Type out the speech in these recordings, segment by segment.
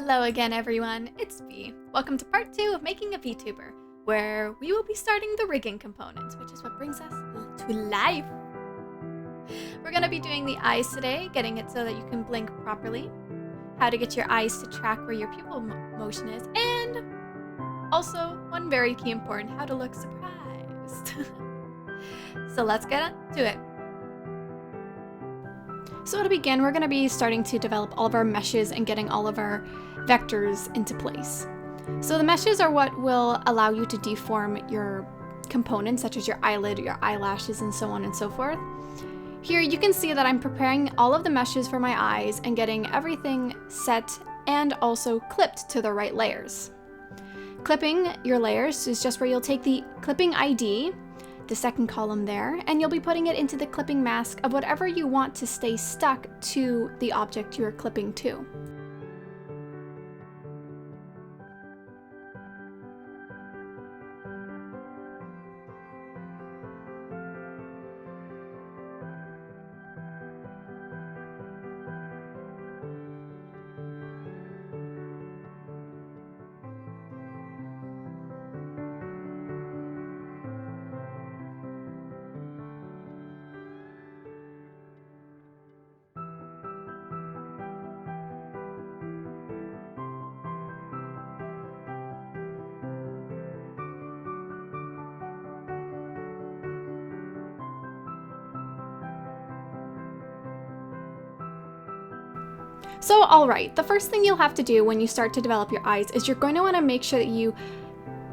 Hello again, everyone. It's V. Welcome to part 2 of making a Vtuber, where we will be starting the rigging components, which is what brings us to life. We're going to be doing the eyes today, getting it so that you can blink properly, how to get your eyes to track where your pupil motion is, and also, one very key important, how to look surprised. So let's get to it. So to begin, we're going to be starting to develop all of our meshes and getting all of our vectors into place. So the meshes are what will allow you to deform your components, such as your eyelid, your eyelashes, and so on and so forth. Here you can see that I'm preparing all of the meshes for my eyes and getting everything set and also clipped to the right layers. Clipping your layers is just where you'll take the clipping ID, the second column there, and you'll be putting it into the clipping mask of whatever you want to stay stuck to the object you're clipping to. So alright, the first thing you'll have to do when you start to develop your eyes is you're going to want to make sure that you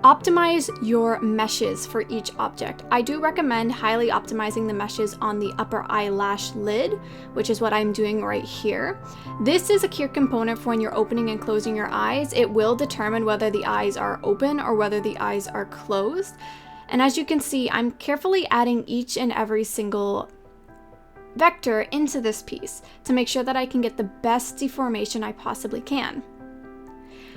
optimize your meshes for each object. I do recommend highly optimizing the meshes on the upper eyelash lid, which is what I'm doing right here. This is a key component for when you're opening and closing your eyes. It will determine whether the eyes are open or whether the eyes are closed. And as you can see, I'm carefully adding each and every single vector into this piece to make sure that I can get the best deformation I possibly can.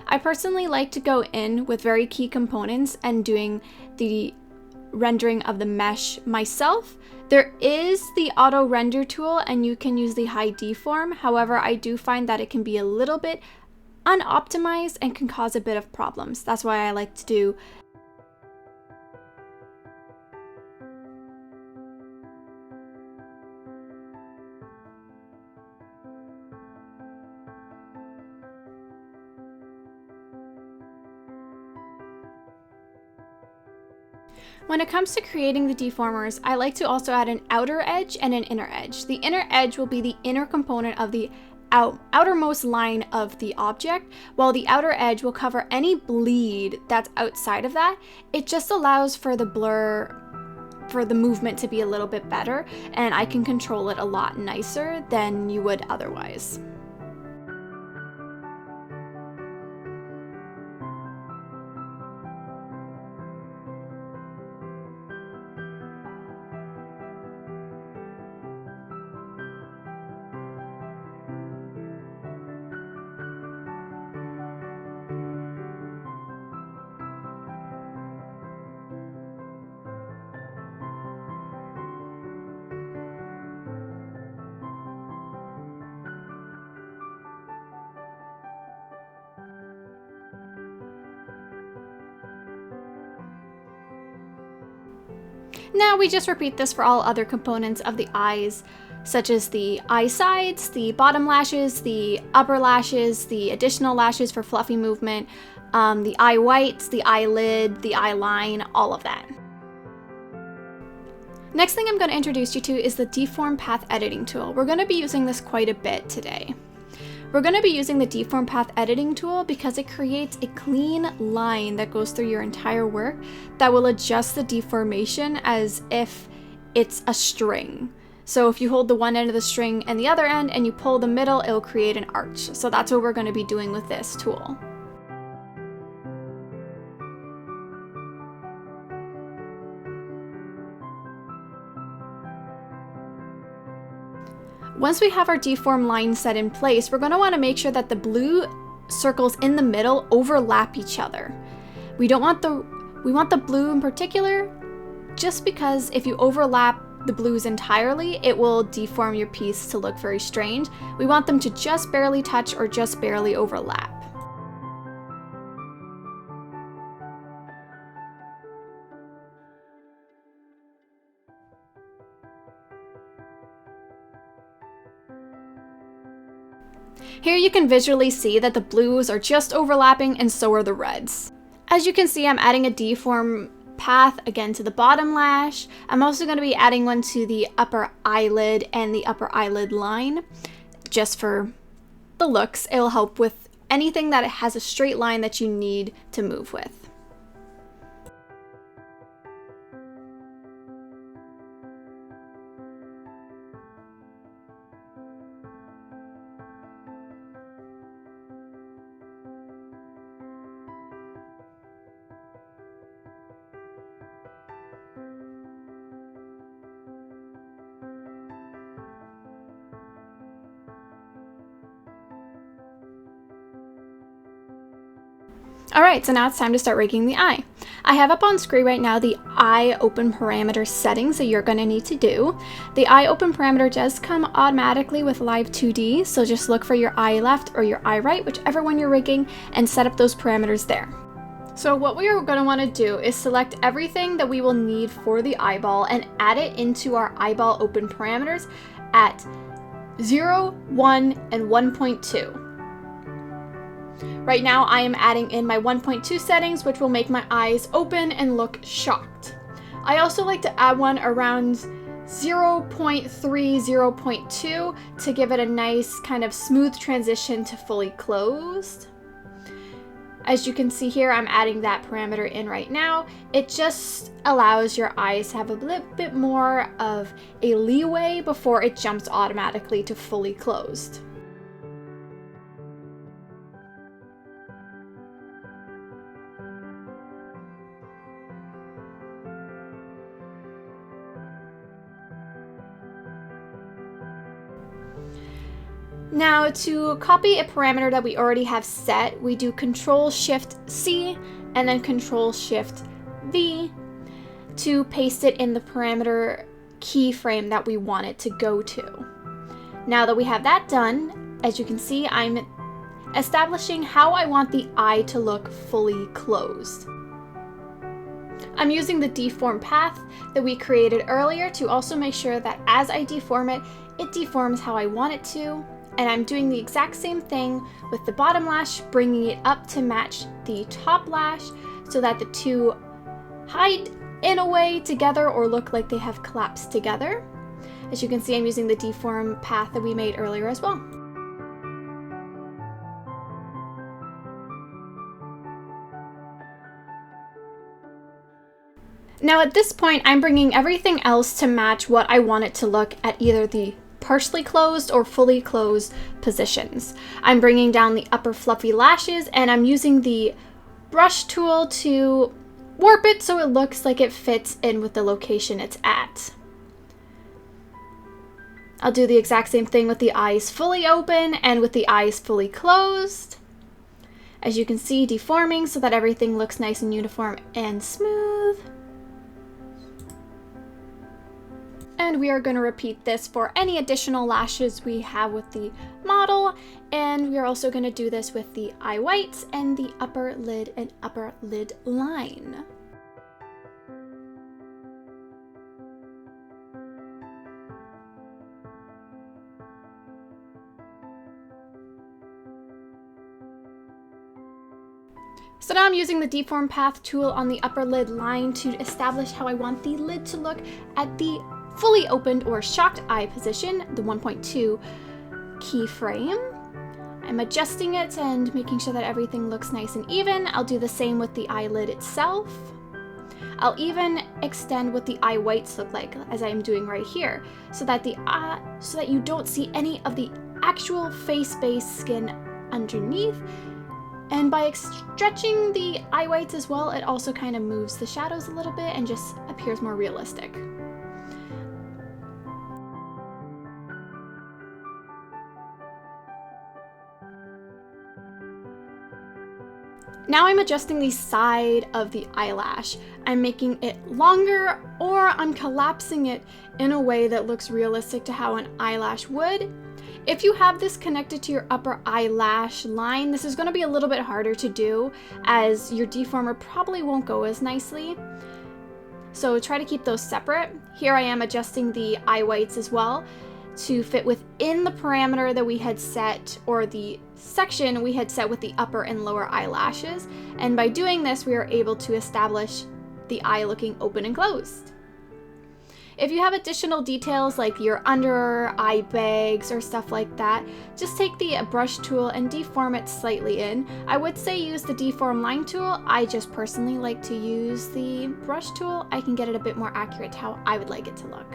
I personally like to go in with very key components and doing the rendering of the mesh myself. There is the auto render tool and you can use the high deform. However, I do find that it can be a little bit unoptimized and can cause a bit of problems. That's why I like to do When it comes to creating the deformers, I like to also add an outer edge and an inner edge. The inner edge will be the inner component of the outermost line of the object, while the outer edge will cover any bleed that's outside of that. It just allows for the blur, for the movement to be a little bit better, and I can control it a lot nicer than you would otherwise. Now we just repeat this for all other components of the eyes, such as the eye sides, the bottom lashes, the upper lashes, the additional lashes for fluffy movement, the eye whites, the eyelid, the eye line, all of that. Next thing I'm going to introduce you to is the deform path editing tool. We're going to be using this quite a bit today. We're going to be using the deform path editing tool because it creates a clean line that goes through your entire work that will adjust the deformation as if it's a string. So if you hold the one end of the string and the other end and you pull the middle, it'll create an arch. So that's what we're going to be doing with this tool. Once we have our deform line set in place, we're going to want to make sure that the blue circles in the middle overlap each other. We want the blue in particular, just because if you overlap the blues entirely, it will deform your piece to look very strange. We want them to just barely touch or just barely overlap. Here you can visually see that the blues are just overlapping and so are the reds. As you can see, I'm adding a deform path again to the bottom lash. I'm also going to be adding one to the upper eyelid and the upper eyelid line, just for the looks. It'll help with anything that has a straight line that you need to move with. Alright, so now it's time to start rigging the eye. I have up on screen right now the eye open parameter settings that you're going to need to do. The eye open parameter does come automatically with Live 2D, so just look for your eye left or your eye right, whichever one you're rigging, and set up those parameters there. So what we are going to want to do is select everything that we will need for the eyeball and add it into our eyeball open parameters at 0, 1, and 1.2. Right now I am adding in my 1.2 settings, which will make my eyes open and look shocked. I also like to add one around 0.3, 0.2 to give it a nice kind of smooth transition to fully closed. As you can see here, I'm adding that parameter in right now. It just allows your eyes to have a little bit more of a leeway before it jumps automatically to fully closed. Now, to copy a parameter that we already have set, we do Control-Shift-C and then Control-Shift-V to paste it in the parameter keyframe that we want it to go to. Now that we have that done, as you can see, I'm establishing how I want the eye to look fully closed. I'm using the deform path that we created earlier to also make sure that as I deform it, it deforms how I want it to. And I'm doing the exact same thing with the bottom lash, bringing it up to match the top lash so that the two hide in a way together or look like they have collapsed together. As you can see, I'm using the deform path that we made earlier as well. Now at this point, I'm bringing everything else to match what I want it to look at either the partially closed or fully closed positions. I'm bringing down the upper fluffy lashes and I'm using the brush tool to warp it so it looks like it fits in with the location it's at. I'll do the exact same thing with the eyes fully open and with the eyes fully closed. As you can see, deforming so that everything looks nice and uniform and smooth. And we are going to repeat this for any additional lashes we have with the model. And we are also going to do this with the eye whites and the upper lid and upper lid line. So now I'm using the deform path tool on the upper lid line to establish how I want the lid to look at the fully opened or shocked eye position, the 1.2 keyframe. I'm adjusting it and making sure that everything looks nice and even. I'll do the same with the eyelid itself. I'll even extend what the eye whites look like, as I'm doing right here, so that you don't see any of the actual face-based skin underneath. And by stretching the eye whites as well, it also kind of moves the shadows a little bit and just appears more realistic. Now I'm adjusting the side of the eyelash. I'm making it longer, or I'm collapsing it in a way that looks realistic to how an eyelash would. If you have this connected to your upper eyelash line, this is going to be a little bit harder to do as your deformer probably won't go as nicely. So try to keep those separate. Here I am adjusting the eye whites as well to fit within the parameter that we had set, or the section we had set with the upper and lower eyelashes. And by doing this, we are able to establish the eye looking open and closed. If you have additional details like your under eye bags or stuff like that, just take the brush tool and deform it slightly in. I would say use the deform line tool. I just personally like to use the brush tool. I can get it a bit more accurate to how I would like it to look.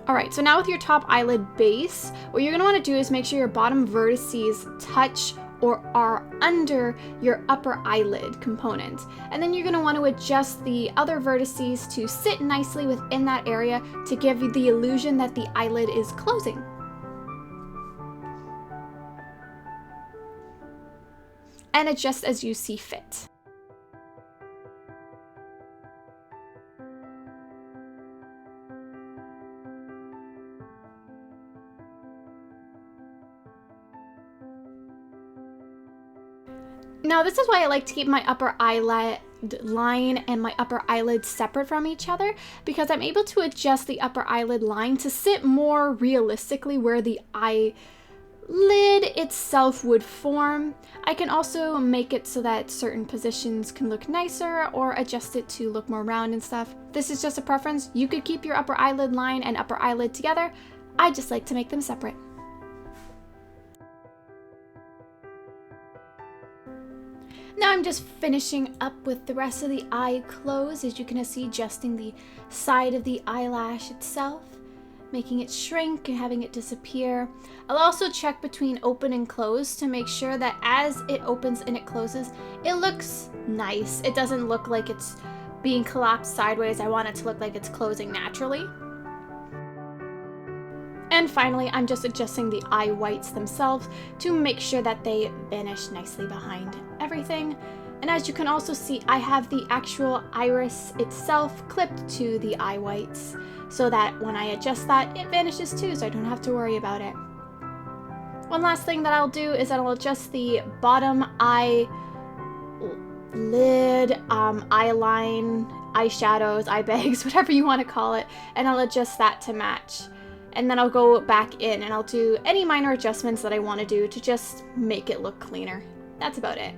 Alright, so now with your top eyelid base, what you're going to want to do is make sure your bottom vertices touch or are under your upper eyelid component. And then you're going to want to adjust the other vertices to sit nicely within that area to give you the illusion that the eyelid is closing. And adjust as you see fit. Now this is why I like to keep my upper eyelid line and my upper eyelid separate from each other, because I'm able to adjust the upper eyelid line to sit more realistically where the eyelid itself would form. I can also make it so that certain positions can look nicer or adjust it to look more round and stuff. This is just a preference. You could keep your upper eyelid line and upper eyelid together. I just like to make them separate. Now I'm just finishing up with the rest of the eye closed, as you can see, adjusting the side of the eyelash itself, making it shrink and having it disappear. I'll also check between open and closed to make sure that as it opens and it closes, it looks nice. It doesn't look like it's being collapsed sideways. I want it to look like it's closing naturally. And finally, I'm just adjusting the eye whites themselves to make sure that they vanish nicely behind everything. And as you can also see, I have the actual iris itself clipped to the eye whites so that when I adjust that, it vanishes too, so I don't have to worry about it. One last thing that I'll do is that I'll adjust the bottom eye lid, eye line, eyeshadows, eye bags, whatever you want to call it, and I'll adjust that to match. And then I'll go back in and I'll do any minor adjustments that I want to do to just make it look cleaner. That's about it.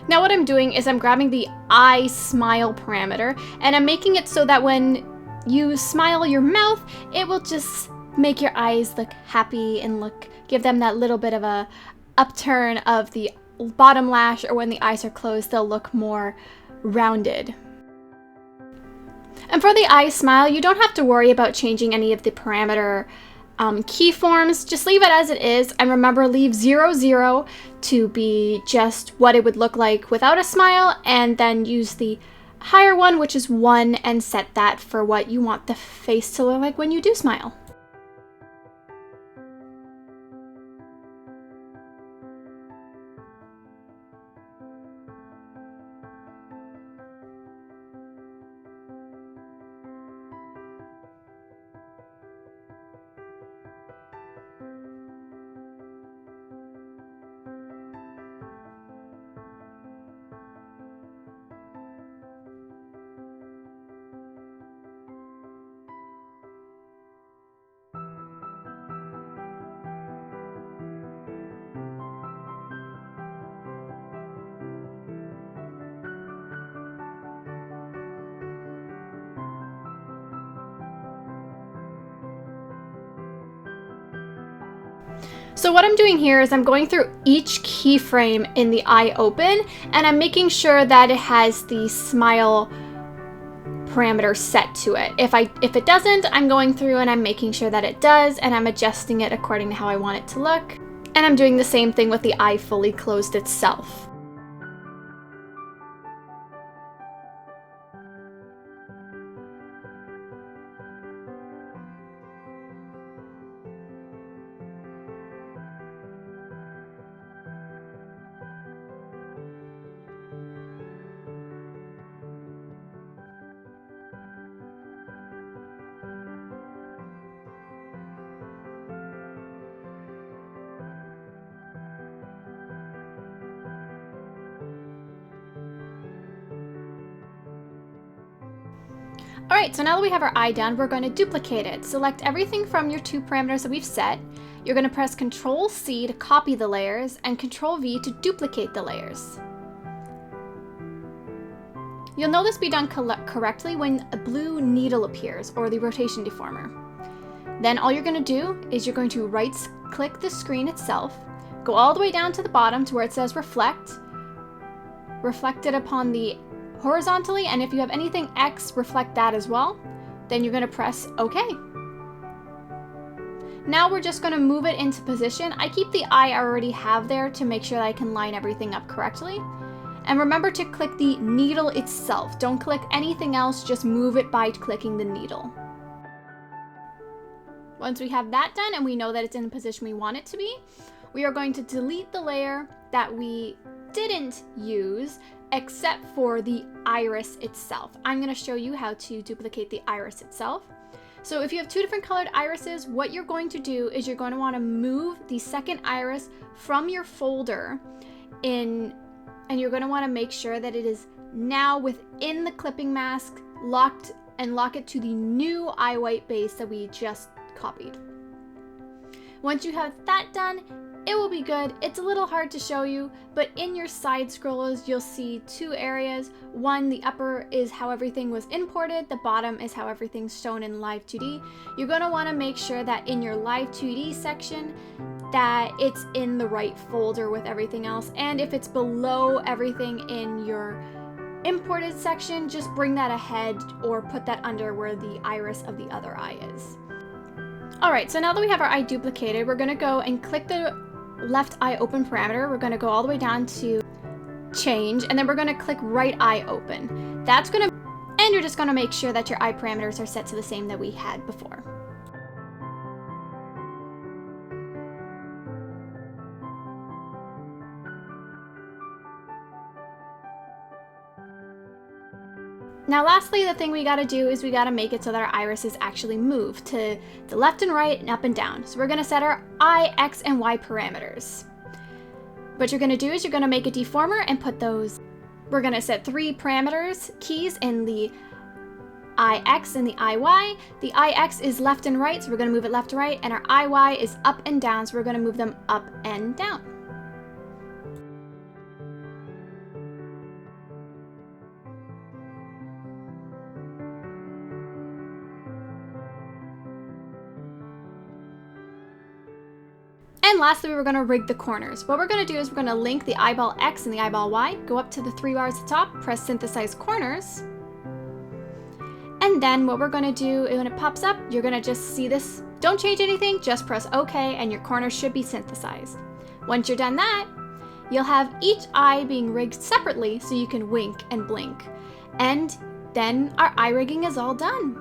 Now what I'm doing is I'm grabbing the eye smile parameter and I'm making it so that when you smile your mouth, it will just make your eyes look happy and give them that little bit of a upturn of the bottom lash, or when the eyes are closed, they'll look more rounded. And for the eye smile, you don't have to worry about changing any of the parameter keyforms. Just leave it as it is, and remember, leave 0, 0 to be just what it would look like without a smile, and then use the higher one, which is 1, and set that for what you want the face to look like when you do smile. So what I'm doing here is I'm going through each keyframe in the eye open, and I'm making sure that it has the smile parameter set to it. If it doesn't, I'm going through and I'm making sure that it does, and I'm adjusting it according to how I want it to look. And I'm doing the same thing with the eye fully closed itself. Alright, so now that we have our eye done, we're going to duplicate it. Select everything from your 2 parameters that we've set. You're going to press Ctrl-C to copy the layers and Ctrl-V to duplicate the layers. You'll know this be done correctly when a blue needle appears, or the rotation deformer. Then all you're going to do is you're going to right-click the screen itself, go all the way down to the bottom to where it says Reflect, reflect it upon the horizontally, and if you have anything X, reflect that as well. Then you're going to press OK. Now we're just going to move it into position. I keep the eye I already have there to make sure that I can line everything up correctly. And remember to click the needle itself. Don't click anything else, just move it by clicking the needle. Once we have that done and we know that it's in the position we want it to be, we are going to delete the layer that we didn't use except for the iris itself. I'm going to show you how to duplicate the iris itself. So if you have 2 different colored irises, what you're going to do is you're going to want to move the second iris from your folder and you're going to want to make sure that it is now within the clipping mask, lock it to the new eye white base that we just copied. Once you have that done, it will be good. It's a little hard to show you, but in your side scrollers, you'll see 2 areas. One, the upper is how everything was imported. The bottom is how everything's shown in Live 2D. You're going to want to make sure that in your Live 2D section, that it's in the right folder with everything else. And if it's below everything in your imported section, just bring that ahead or put that under where the iris of the other eye is. Alright, so now that we have our eye duplicated, we're going to go and click the left eye open parameter. We're going to go all the way down to change, and then we're going to click right eye open. And you're just going to make sure that your eye parameters are set to the same that we had before. Now lastly, the thing we gotta do is we gotta make it so that our irises actually move to the left and right and up and down. So we're gonna set our I, X, and Y parameters. What you're gonna do is you're gonna make a deformer and put those. We're gonna set 3 parameters, keys in the IX and the IY. The IX is left and right, so we're gonna move it left to right, and our IY is up and down, so we're gonna move them up and down. And lastly, we're going to rig the corners. What we're going to do is we're going to link the eyeball X and the eyeball Y, go up to the 3 bars at the top, press Synthesize Corners. And then what we're going to do, when it pops up, you're going to just see this. Don't change anything, just press OK, and your corners should be synthesized. Once you're done that, you'll have each eye being rigged separately so you can wink and blink. And then our eye rigging is all done.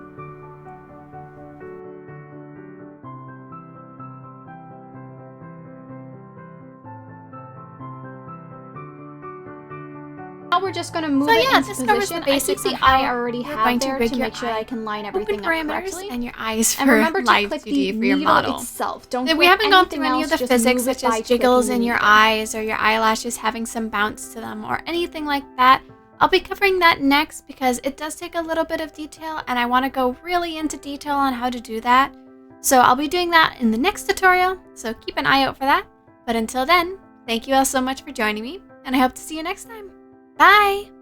Now we're just going to move it into position. I keep the eye I already have there to make sure I can line everything up correctly. And your eyes for and remember Live to click 2D the for your model. Itself. Don't we haven't gone through any of the physics such as jiggles in your eyes or your eyelashes having some bounce to them or anything like that. I'll be covering that next because it does take a little bit of detail and I want to go really into detail on how to do that. So I'll be doing that in the next tutorial, so keep an eye out for that. But until then, thank you all so much for joining me and I hope to see you next time. Bye!